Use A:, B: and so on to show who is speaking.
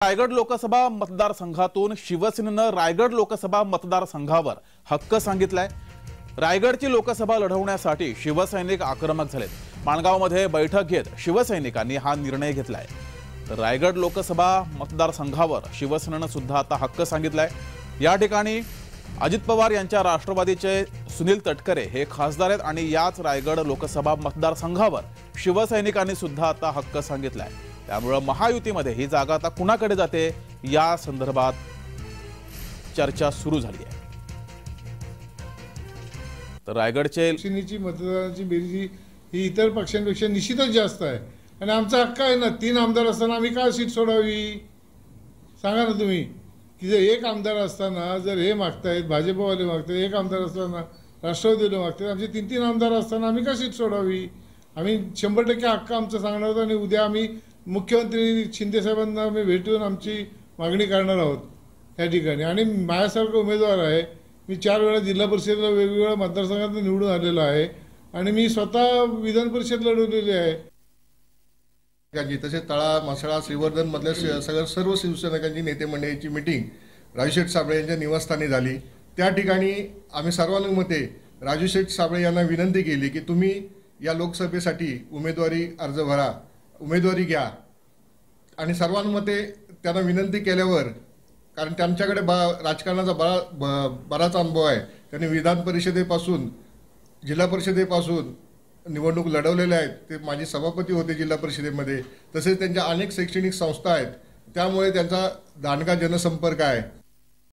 A: रायगड लोकसभा मतदारसंघातून शिवसेनेनं रायगड लोकसभा मतदारसंघावर हक्क सांगितलाय। रायगडची लोकसभा लढवण्यासाठी शिवसैनिक आक्रमक झालेत। माणगावमध्ये बैठक घेत शिवसैनिकांनी हा निर्णय घेतलाय। रायगड लोकसभा मतदारसंघावर शिवसेनेनं सुद्धा आता हक्क सांगितलाय। या ठिकाणी अजित पवार यांच्या राष्ट्रवादीचे सुनील तटकरे हे खासदार आहेत आणि याच रायगड लोकसभा मतदारसंघावर शिवसैनिकांनी सुद्धा आता हक्क सांगितलाय। त्यामुळे महायुतीमध्ये ही जागा आता कुणाकडे जाते या संदर्भात चर्चा सुरू झाली आहे। तर रायगडचे
B: शिवसेनेची मतदारांची बेरीज ही इतर पक्षांपेक्षा निश्चितच जास्त आहे आणि आमचा हक्क आहे ना। 3 आमदार असताना आम्ही का सीट सोडावी सांगा ना तुम्ही, की जर एक आमदार असताना जर हे मागतायत भाजपवाले मागतायत, एक आमदार असताना राष्ट्रवादीवाले मागतायत, आमचे 3 आमदार असताना आम्ही का सीट सोडावी। आम्ही 100% हक्क आमचा सांगणार आहोत आणि उद्या आम्ही मुख्यमंत्री शिंदे साहेबांना आम्ही भेटून आमची मागणी करणार आहोत त्या ठिकाणी। आणि माझ्यासारखा उमेदवार आहे, मी 4 वेळा जिल्हा परिषदेला वेगवेगळ्या मतदारसंघात निवडून आलेलो आहे आणि मी स्वतः विधान परिषद लढवलेली आहे।
C: तसेच तळा मसळा श्रीवर्धन मधल्या सर्व शिवसैनिकांची नेते मंडळीची मीटिंग राजू साबळे यांच्या निवासस्थानी झाली। त्या ठिकाणी आम्ही सर्वानुमते राजू साबळे यांना विनंती केली की तुम्ही या लोकसभेसाठी उमेदवारी अर्ज भरा, उमेदवारी घ्या। आणि सर्वानुमते त्यांना विनंती केल्यावर, कारण त्यांच्याकडे राजकारणाचा बराच अनुभव आहे, त्यांनी विधान परिषदेपासून जिल्हा परिषदेपासून निवडणूक लढवलेल्या आहेत। ते माजी सभापती होते जिल्हा परिषदेमध्ये, तसेच त्यांच्या अनेक शैक्षणिक संस्था आहेत, त्यामुळे त्यांचा दांडगा जनसंपर्क आहे।